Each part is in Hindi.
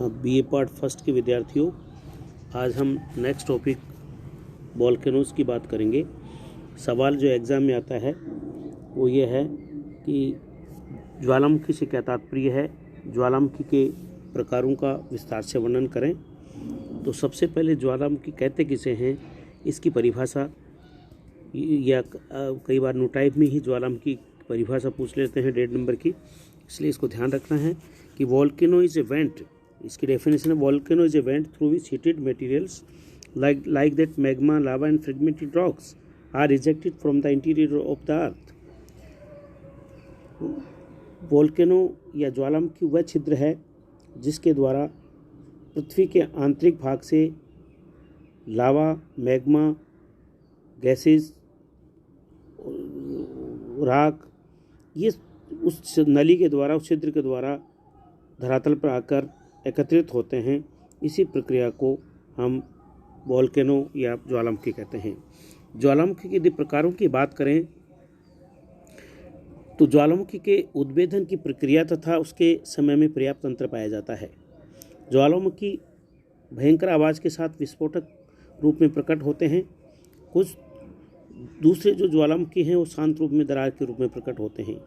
बीए पार्ट फर्स्ट के विद्यार्थियों, आज हम नेक्स्ट टॉपिक वोल्केनोज की बात करेंगे। सवाल जो एग्ज़ाम में आता है वो ये है कि ज्वालामुखी से क्या तात्पर्य है, ज्वालामुखी के प्रकारों का विस्तार से वर्णन करें। तो सबसे पहले ज्वालामुखी कहते किसे हैं, इसकी परिभाषा, या कई बार नोटाइप में ही ज्वालामुखी की परिभाषा पूछ लेते हैं 1.5 नंबर की, इसलिए इसको ध्यान रखना है कि वोल्केनो इज ए वेंट, इसकी डेफिनेशन है volcano is a went through which heated materials like that magma, lava and fragmented rocks are ejected from the interior of the earth। Volcano या ज्वालामुखी वह छिद्र है जिसके द्वारा पृथ्वी के आंतरिक भाग से लावा, मैग्मा, गैसेस, राख, ये उस नली के द्वारा, उस छिद्र के द्वारा धरातल पर आकर एकत्रित होते हैं। इसी प्रक्रिया को हम वोल्केनो या ज्वालामुखी कहते हैं। ज्वालामुखी के यदि प्रकारों की बात करें तो ज्वालामुखी के उद्भेदन की प्रक्रिया तथा उसके समय में पर्याप्त अंतर पाया जाता है। ज्वालामुखी भयंकर आवाज़ के साथ विस्फोटक रूप में प्रकट होते हैं। कुछ दूसरे जो ज्वालामुखी हैं वो शांत रूप में दरार के रूप में प्रकट होते हैं,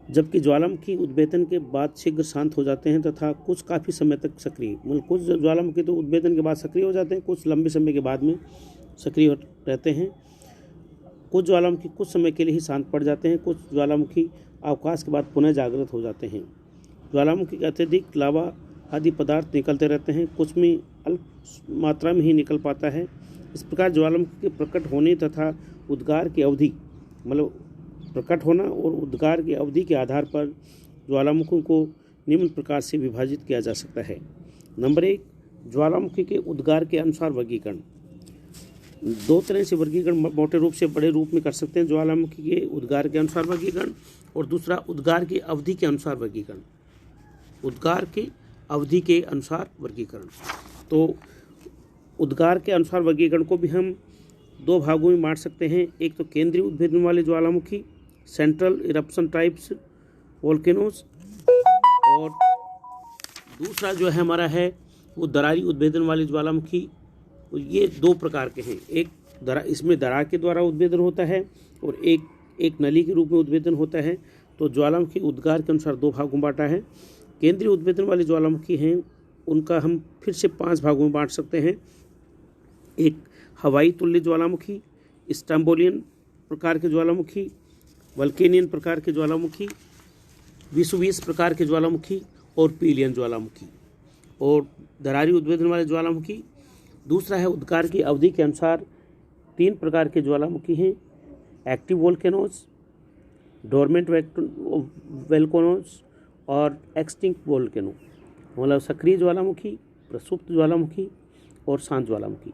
जबकि ज्वालामुखी उद्भेदन के बाद शीघ्र शांत हो जाते हैं तथा कुछ काफ़ी समय तक सक्रिय, मतलब कुछ ज्वालामुखी तो उद्भेदन के बाद सक्रिय हो जाते हैं, कुछ लंबे समय के बाद में सक्रिय रहते हैं। कुछ ज्वालामुखी कुछ समय के लिए ही शांत पड़ जाते हैं, कुछ ज्वालामुखी अवकाश के बाद पुनः जागृत हो जाते हैं। ज्वालामुखी के अत्यधिक लावा आदि पदार्थ निकलते रहते हैं, कुछ में अल्प मात्रा में ही निकल पाता है। इस प्रकार ज्वालामुखी के प्रकट होने तथा उद्गार की अवधि, मतलब प्रकट होना और उद्गार की अवधि के आधार पर ज्वालामुखी को निम्न प्रकार से विभाजित किया जा सकता है। नंबर 1, ज्वालामुखी के उद्गार के अनुसार वर्गीकरण। दो तरह से वर्गीकरण मोटे रूप से बड़े रूप में कर सकते हैं, ज्वालामुखी के उद्गार के अनुसार वर्गीकरण और दूसरा उद्गार की अवधि के अनुसार वर्गीकरण। उद्गार की अवधि के अनुसार वर्गीकरण, तो उद्गार के अनुसार वर्गीकरण को भी हम दो भागों में बांट सकते हैं। एक तो केंद्रीय उद्भेदन वाले ज्वालामुखी, सेंट्रल इरप्शन टाइप्स वोल्केनोज, और दूसरा जो है हमारा है वो दरारी उद्भेदन वाले ज्वालामुखी। ये दो प्रकार के हैं, एक इसमें दरार के द्वारा उद्भेदन होता है और एक नली के रूप में उद्भेदन होता है। तो ज्वालामुखी उद्गार के अनुसार दो भागों में बांटा है। केंद्रीय उद्भेदन वाले ज्वालामुखी हैं उनका हम फिर से 5 भागों में बांट सकते हैं। एक हवाई तुल्य ज्वालामुखी, स्टैम्बोलियन प्रकार के ज्वालामुखी, वल्केनियन प्रकार के ज्वालामुखी, विसुवियस प्रकार के ज्वालामुखी और पीलियन ज्वालामुखी। और दरारी उद्भेदन वाले ज्वालामुखी, दूसरा है उद्गार की अवधि के अनुसार 3 प्रकार के ज्वालामुखी हैं, एक्टिव वोल्केनोज, डोरमेंट वोल्केनोज और एक्सटिंक्ट वोल्केनो, मतलब सक्रिय ज्वालामुखी, प्रसुप्त ज्वालामुखी और शांत ज्वालामुखी।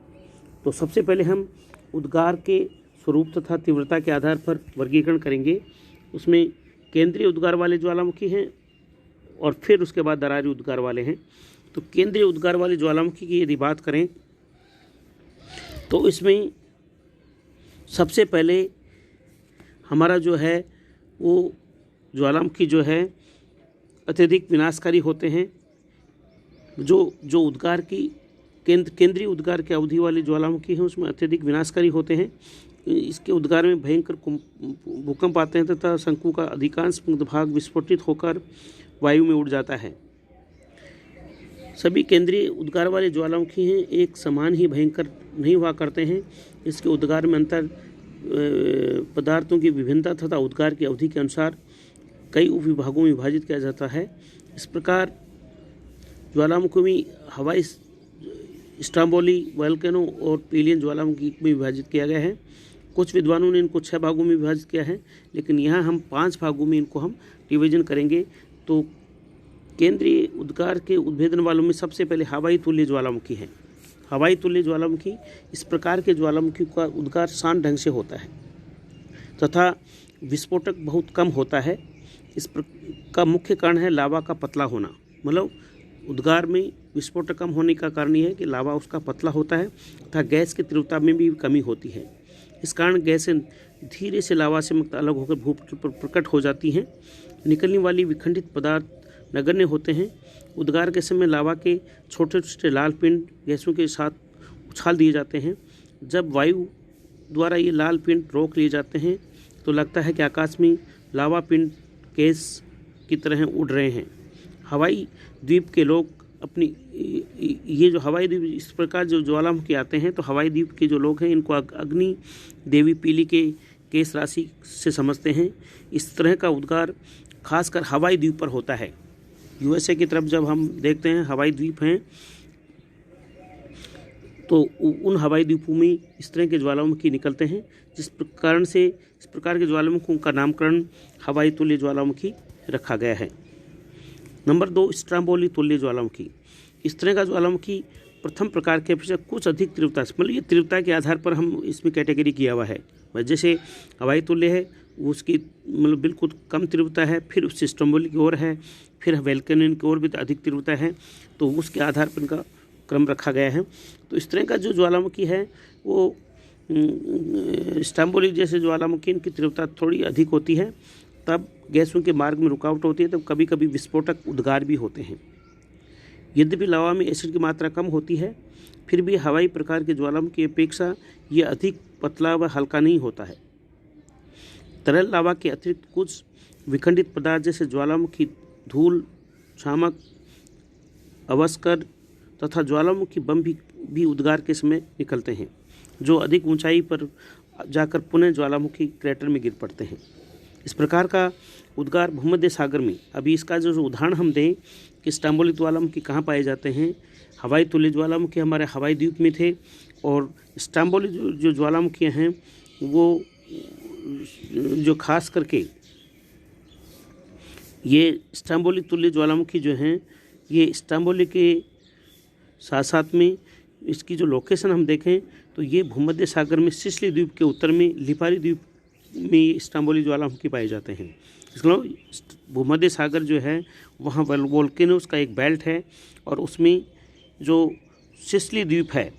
तो सबसे पहले हम उद्गार के स्वरूप तथा तीव्रता के आधार पर वर्गीकरण करेंगे। उसमें केंद्रीय उद्गार वाले ज्वालामुखी हैं और फिर उसके बाद दरारी उद्गार वाले हैं। तो केंद्रीय उद्गार वाले ज्वालामुखी की यदि बात करें तो इसमें सबसे पहले हमारा जो है वो ज्वालामुखी जो है अत्यधिक विनाशकारी होते हैं। जो उद्गार की केंद्रीय उद्गार की अवधि वाली ज्वालामुखी हैं उसमें अत्यधिक विनाशकारी होते हैं। इसके उद्गार में भयंकर भूकंप आते हैं तथा शंकु का अधिकांश भाग विस्फोटित होकर वायु में उड़ जाता है। सभी केंद्रीय उद्गार वाले ज्वालामुखी हैं एक समान ही भयंकर नहीं हुआ करते हैं। इसके उद्गार में अंतर पदार्थों की विभिन्नता तथा उद्गार की अवधि के अनुसार कई उपविभागों में विभाजित किया जाता है। इस प्रकार ज्वालामुखी में हवाई, स्टैम्बोली, वोल्केनो और पीलियन ज्वालामुखी में विभाजित किया गया है। कुछ विद्वानों ने इनको 6 भागों में विभाजित किया है, लेकिन यहाँ हम 5 भागों में इनको हम डिवीजन करेंगे। तो केंद्रीय उद्गार के उद्भेदन वालों में सबसे पहले हवाई तुल्य ज्वालामुखी है। हवाई तुल्य ज्वालामुखी, इस प्रकार के ज्वालामुखी का उद्गार शांत ढंग से होता है तथा विस्फोटक बहुत कम होता है। का मुख्य कारण है लावा का पतला होना, मतलब उद्गार में विस्फोटक कम होने का कारण यह है कि लावा उसका पतला होता है तथा गैस की तीव्रता में भी कमी होती है। इस कारण गैसें धीरे से लावा से मुक्त अलग होकर भूपृष्ठ पर प्रकट हो जाती हैं। निकलने वाली विखंडित पदार्थ नगण्य होते हैं। उद्गार के समय लावा के छोटे छोटे लाल पिंड गैसों के साथ उछाल दिए जाते हैं। जब वायु द्वारा ये लाल पिंड रोक लिए जाते हैं तो लगता है कि आकाश में लावा पिंड गैस की तरह उड़ रहे हैं। हवाई द्वीप के लोग अपनी ये जो हवाई द्वीप इस प्रकार जो ज्वालामुखी आते हैं तो हवाई द्वीप के जो लोग हैं इनको अग्नि देवी पीली के केस राशि से समझते हैं। इस तरह का उद्गार खासकर हवाई द्वीप पर होता है। यूएसए की तरफ जब हम देखते हैं हवाई द्वीप हैं तो उन हवाई द्वीपों में इस तरह के ज्वालामुखी निकलते हैं, जिस कारण से इस प्रकार के ज्वालामुखियों का नामकरण हवाई तुल्य ज्वालामुखी रखा गया है। नंबर 2, स्ट्रोम्बोली तुल्य ज्वालामुखी। इस तरह का ज्वालामुखी प्रथम प्रकार के अपेक्षा कुछ अधिक तीव्रता से, मतलब ये तीव्रता के आधार पर हम इसमें कैटेगरी किया हुआ है। जैसे हवाई तुल्य है उसकी मतलब बिल्कुल कम तीव्रता है, फिर उससे स्ट्रोम्बोली की ओर है, फिर वोल्केनियन की ओर भी अधिक तीव्रता है, तो उसके आधार पर इनका क्रम रखा गया है। तो इस तरह का जो ज्वालामुखी है वो स्ट्रोम्बोली जैसे ज्वालामुखी इनकी तीव्रता थोड़ी अधिक होती है, तब गैसों के मार्ग में रुकावट होती है, तब कभी कभी विस्फोटक उद्गार भी होते हैं। यद्यपि लावा में एसिड की मात्रा कम होती है, फिर भी हवाई प्रकार के ज्वालामुखी की अपेक्षा ये अधिक पतला व हल्का नहीं होता है। तरल लावा के अतिरिक्त कुछ विखंडित पदार्थ जैसे ज्वालामुखी धूल, शामक, अवस्कर तथा ज्वालामुखी बम भी उद्गार के समय निकलते हैं, जो अधिक ऊंचाई पर जाकर पुनः ज्वालामुखी क्रेटर में गिर पड़ते हैं। इस प्रकार का उद्गार भूमध्य सागर में, अभी इसका जो उदाहरण हम दें कि स्ट्रोम्बोली ज्वालामुखी कहाँ पाए जाते हैं, हवाई तुल्य ज्वालामुखी हमारे हवाई द्वीप में थे, और स्ट्रोम्बोली जो ज्वालामुखी हैं वो जो खास करके ये स्ट्रोम्बोली तुल्य ज्वालामुखी जो हैं ये स्ट्रोम्बोली के साथ साथ में इसकी जो लोकेशन हम देखें तो ये भूमध्य सागर में सिसिली द्वीप के उत्तर में लिपारी द्वीप में स्ट्रोम्बोली ज्वालामुखी पाए जाते हैं। इसलिए भूमध्य सागर जो है वहाँ वोल्केनोस का एक बेल्ट है, और उसमें जो सिसिली द्वीप है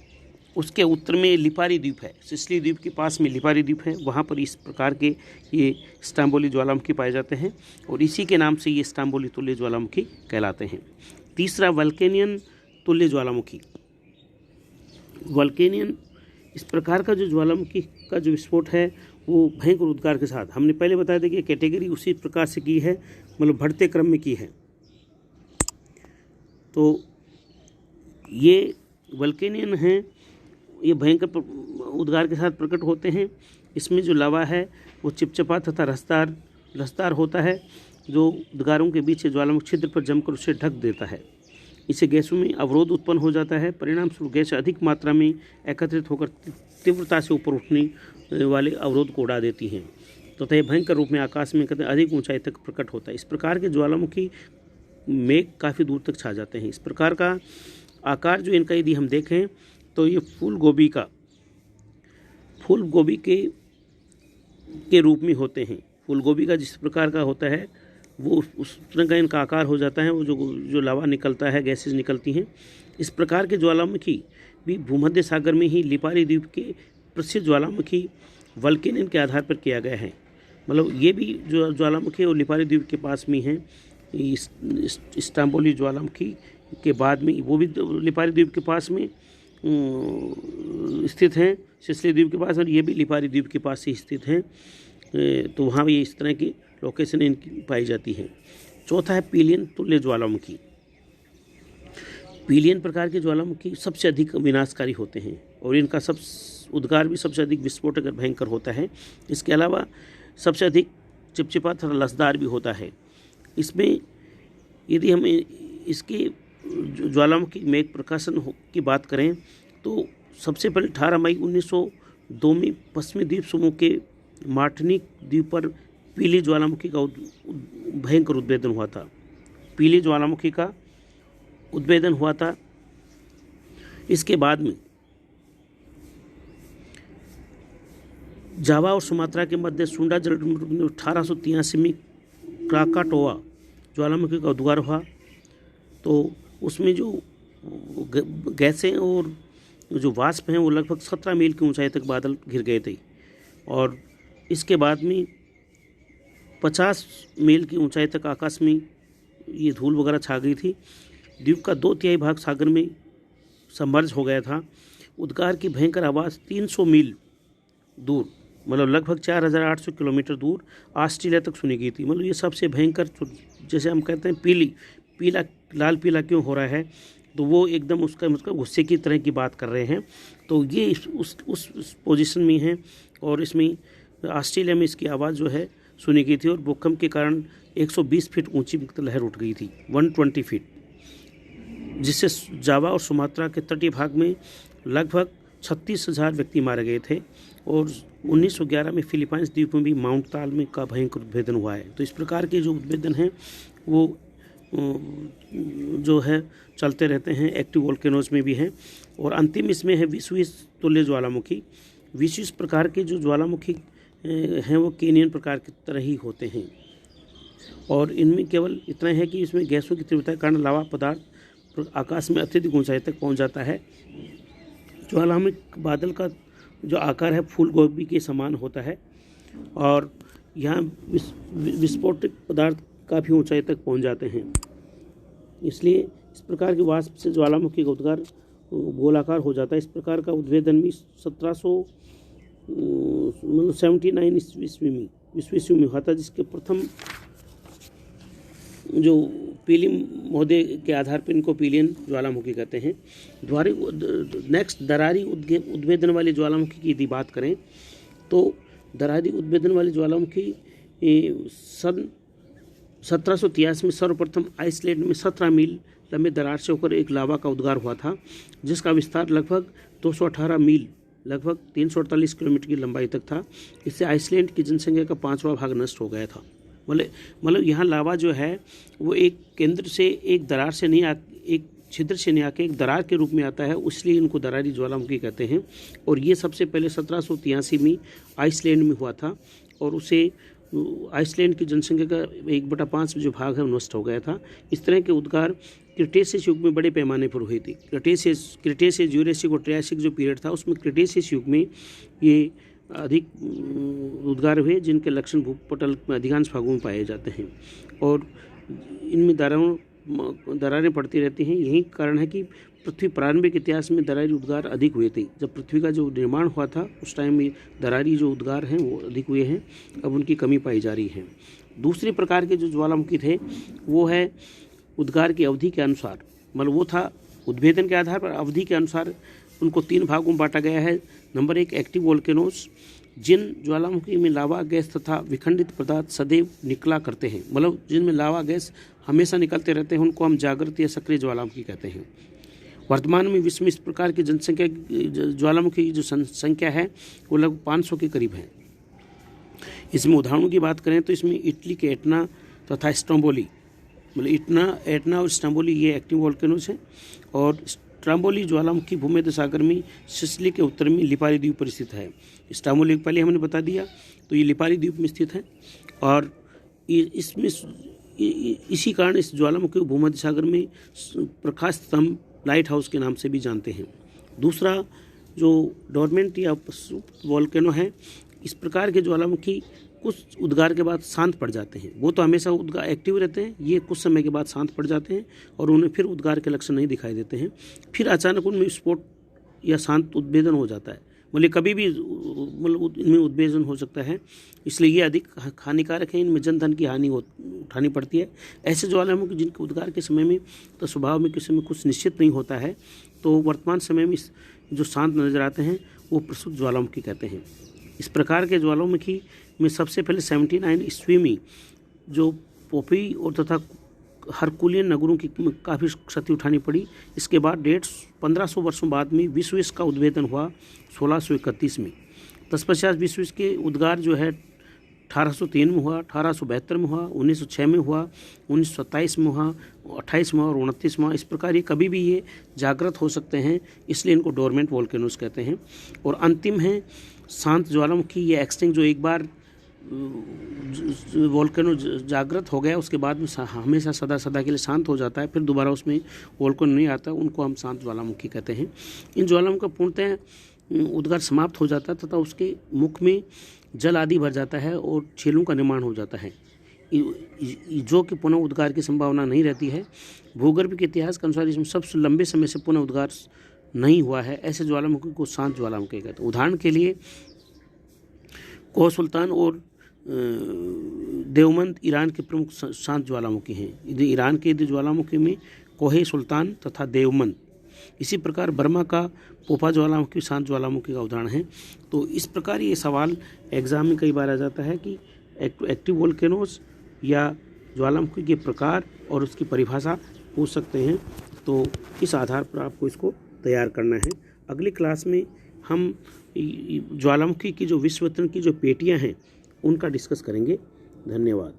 उसके उत्तर में लिपारी द्वीप है। सिसिली द्वीप के पास में लिपारी द्वीप है, वहाँ पर इस प्रकार के ये स्ट्रोम्बोली ज्वालामुखी पाए जाते हैं, और इसी के नाम से ये स्ट्रोम्बोली तुल्य ज्वालामुखी कहलाते हैं। तीसरा, वोल्केनियन तुल्य ज्वालामुखी। वोल्केनियन इस प्रकार का जो ज्वालामुखी का जो विस्फोट है वो भयंकर उद्गार के साथ, हमने पहले बताया था कि कैटेगरी उसी प्रकार से की है, मतलब बढ़ते क्रम में की है। तो ये वोल्केनियन हैं, ये भयंकर उद्गार के साथ प्रकट होते हैं। इसमें जो लावा है वो चिपचिपा तथा रसदार होता है, जो उद्गारों के बीच ज्वालामुखी छिद्र पर जमकर उसे ढक देता है। इससे गैसों में अवरोध उत्पन्न हो जाता है, परिणाम स्वरूप गैस अधिक मात्रा में एकत्रित होकर तीव्रता से ऊपर उठने वाले अवरोध को उड़ा देती हैं, तथा यह भयंकर रूप में आकाश में अधिक ऊंचाई तक प्रकट होता है। इस प्रकार के ज्वालामुखी मेघ काफ़ी दूर तक छा जाते हैं। इस प्रकार का आकार जो इनका यदि हम देखें तो ये फूल गोभी के रूप में होते हैं। फूल गोभी का जिस प्रकार का होता है वो उस तरह का इनका आकार हो जाता है, वो जो लावा निकलता है, गैसेज निकलती हैं। इस प्रकार के ज्वालामुखी भी भूमध्य सागर में ही लिपारी द्वीप के प्रसिद्ध ज्वालामुखी वोल्केनियन के आधार पर किया गया है। मतलब ये भी जो ज्वालामुखी है वो लिपारी द्वीप के पास में है। स्ट्रोम्बोली ज्वालामुखी के बाद में वो भी लिपारी द्वीप के पास में स्थित हैं, सिसिली द्वीप के पास, और ये भी लिपारी द्वीप के पास ही स्थित हैं। तो वहाँ भी इस तरह की लोकेशन इनकी पाई जाती है। चौथा है पीलियन तुल्य ज्वालामुखी। पीलियन प्रकार के ज्वालामुखी सबसे अधिक विनाशकारी होते हैं, और इनका उद्गार भी सबसे अधिक विस्फोटक और भयंकर होता है। इसके अलावा सबसे अधिक चिपचिपा तथा लसदार भी होता है। इसमें यदि हम इसके ज्वालामुखी मेघ प्रकाशन की बात करें तो सबसे पहले 18 मई 1902 में पश्चिमी द्वीप समूह के मार्टिनिक द्वीप पर पीली ज्वालामुखी का भयंकर उद्भेदन हुआ था। पीली ज्वालामुखी का उद्भेदन हुआ था। इसके बाद में जावा और सुमात्रा के मध्य सुंडा जल 1883 में क्राकाटोआ ज्वालामुखी का उद्गार हुआ। तो उसमें जो गैसें और जो वाष्प हैं वो लगभग 17 मील की ऊंचाई तक बादल घिर गए थे, और इसके बाद में 50 मील की ऊंचाई तक आकाश में ये धूल वगैरह छा गई थी। द्वीप का 2/3 भाग सागर में सबमर्ज हो गया था। उद्गार की भयंकर आवाज़ 300 मील दूर, मतलब लगभग 4800 किलोमीटर दूर ऑस्ट्रेलिया तक सुनी गई थी। मतलब ये सबसे भयंकर, जैसे हम कहते हैं पीला लाल पीला क्यों हो रहा है, तो वो एकदम उसका गुस्से की तरह की बात कर रहे हैं। तो ये उस पोजीशन में है और इसमें ऑस्ट्रेलिया में इसकी आवाज़ जो है सुनी गई थी और भूकंप के कारण 120 फीट ऊंची लहर उठ गई थी, 120 फीट, जिससे जावा और सुमात्रा के तटीय भाग में लगभग 36,000 व्यक्ति मारे गए थे। और 1911 में फिलीपाइंस द्वीप में भी माउंट ताल में का भयंकर उद्भेदन हुआ है। तो इस प्रकार के जो उद्भेदन हैं वो जो है चलते रहते हैं, एक्टिव वोल्केनोज में भी हैं। और अंतिम इसमें है विश्व तुल्य ज्वालामुखी। विशेष प्रकार के जो ज्वालामुखी हैं वो केनियन प्रकार की तरह ही होते हैं और इनमें केवल इतना है कि इसमें गैसों की तीव्रता के कारण लावा पदार्थ आकाश में अत्यधिक ऊंचाई तक पहुंच जाता है। ज्वालामुखी बादल का जो आकार है फूल गोभी के समान होता है और यहाँ विस्फोटक पदार्थ काफ़ी ऊंचाई तक पहुंच जाते हैं। इसलिए इस प्रकार के वाष्प से ज्वालामुखी का उद्गार गोलाकार हो जाता है। इस प्रकार का उद्भेदन भी 1779 ईस्वी में हुआ था, जिसके प्रथम जो पीलियन महोदय के आधार पर इनको पीलियन ज्वालामुखी कहते हैं। नेक्स्ट दरारी उद्भेदन वाली ज्वालामुखी की यदि बात करें तो दरारी उद्भेदन वाली ज्वालामुखी सन 1783 में सर्वप्रथम आइसलैंड में 17 मील लंबे दरार से होकर एक लावा का उद्गार हुआ था, जिसका विस्तार लगभग 218 मील लगभग 348 किलोमीटर की लंबाई तक था। इससे आइसलैंड की जनसंख्या का 5वां भाग नष्ट हो गया था। मतलब यहाँ लावा जो है वो एक केंद्र से एक दरार से नहीं एक छिद्र से नहीं आके एक दरार के रूप में आता है, इसलिए इनको दरारी ज्वालामुखी कहते हैं। और ये सबसे पहले 1783 में आइसलैंड में हुआ था और उसे आइसलैंड की जनसंख्या का 1/5 जो भाग है वो नष्ट हो गया था। इस तरह के उद्गार क्रिटेशियस युग में बड़े पैमाने पर हुई थी। क्रिटेशियस यूरेशिक और ट्रायसिक जो पीरियड था उसमें क्रिटेशियस युग में ये अधिक उद्गार हुए, जिनके लक्षण भूपटल में अधिकांश भागों में पाए जाते हैं और इनमें दरारें पड़ती रहती हैं। यही कारण है कि पृथ्वी प्रारंभिक इतिहास में दरारी उद्गार अधिक हुए थे। जब पृथ्वी का जो निर्माण हुआ था उस टाइम में दरारी जो उद्गार हैं वो अधिक हुए हैं, अब उनकी कमी पाई जा रही है। दूसरे प्रकार के जो ज्वालामुखी थे वो है उद्गार की अवधि के अनुसार, मतलब वो था उद्भेदन के आधार पर अवधि के अनुसार उनको 3 भागों में बांटा गया है। नंबर 1 एक्टिव वोल्केनोस, जिन ज्वालामुखी में लावा गैस तथा विखंडित पदार्थ सदैव निकला करते हैं, मतलब जिनमें लावा गैस हमेशा निकलते रहते हैं, उनको हम जागृत या सक्रिय ज्वालामुखी कहते हैं। वर्तमान में विश्व में इस प्रकार की जनसंख्या ज्वालामुखी की जो संख्या है वो लगभग 500 के करीब है। इसमें उदाहरणों की बात करें तो इसमें इटली के एटना तथा स्ट्रोम्बोली, मतलब एटना और स्ट्रोम्बोली ये एक्टिव वोल्केनोस हैं और स्ट्रोम्बोली ज्वालामुखी भूमध्य सागर में सिसिली के उत्तर में लिपारी द्वीप पर स्थित है। स्ट्रोम्बोली पहले हमने बता दिया, तो ये लिपारी द्वीप में स्थित है और इसमें इसी कारण इस ज्वालामुखी को भूमध्य सागर में प्रकाश स्तंभ लाइट हाउस के नाम से भी जानते हैं। दूसरा जो डोरमेंट या वोल्केनो है, इस प्रकार के ज्वालामुखी कुछ उद्गार के बाद शांत पड़ जाते हैं। वो तो हमेशा उद्गार एक्टिव रहते हैं, ये कुछ समय के बाद शांत पड़ जाते हैं और उन्हें फिर उद्गार के लक्षण नहीं दिखाई देते हैं। फिर अचानक उनमें विस्फोट या शांत उद्भेदन हो जाता है, मतलब कभी भी इनमें उद्भेदन हो सकता है। इसलिए ये अधिक हानिकारक है, इनमें जनधन की हानि उठानी पड़ती है। ऐसे ज्वालामुखी जिनके उद्गार के समय में तो स्वभाव में किसी में कुछ निश्चित नहीं होता है, तो वर्तमान समय में जो शांत नजर आते हैं वो प्रसुप्त ज्वालामुखी कहते हैं। इस प्रकार के ज्वालामुखी में सबसे पहले 79 ईस्वी में जो पोपी और तथा हरकुलियन नगरों की काफ़ी क्षति उठानी पड़ी। इसके बाद 1500 वर्षों बाद में विश्व युद्ध का उद्भेदन हुआ 1631 में। तत्पश्चात विश्व युद्ध के उद्गार जो है 1803 में हुआ, 1872 में हुआ, 1906 में हुआ, 1927 में हुआ, 28 में और 29 में। इस प्रकार ये कभी भी ये जागृत हो सकते हैं, इसलिए इनको डोरमेंट वोल्केनोस कहते हैं। और अंतिम है शांत ज्वालामुखी, ये एक्सटिंक्ट, जो एक बार वोल्केनो जागृत हो गया उसके बाद में हमेशा सदा के लिए शांत हो जाता है, फिर दोबारा उसमें वोल्केनो नहीं आता, उनको हम शांत ज्वालामुखी कहते हैं। इन ज्वालामुखी का पूर्णतः उद्गार समाप्त हो जाता है तथा उसके मुख में जल आदि भर जाता है और छेलों का निर्माण हो जाता है। जो कि पुनः उद्गार की संभावना नहीं रहती है। भूगर्भ के इतिहास के अनुसार इसमें सबसे लंबे समय से पुनः उद्गार नहीं हुआ है। ऐसे ज्वालामुखी को शांत ज्वालामुखी कहते हैं। उदाहरण के लिए कोह सुल्तान और देवमंद ईरान के प्रमुख शांत ज्वालामुखी हैं। ईरान के ज्वालामुखी में कोहे सुल्तान तथा देवमंद। इसी प्रकार बर्मा का पोपा ज्वालामुखी शांत ज्वालामुखी का उदाहरण है। तो इस प्रकार ये सवाल एग्जाम में कई बार आ जाता है कि एक्टिव वोल्केनोज या ज्वालामुखी के प्रकार और उसकी परिभाषा पूछ सकते हैं। तो इस आधार पर आपको इसको तैयार करना है। अगली क्लास में हम ज्वालामुखी की जो विश्ववितरण की जो पेटियां हैं उनका डिस्कस करेंगे। धन्यवाद।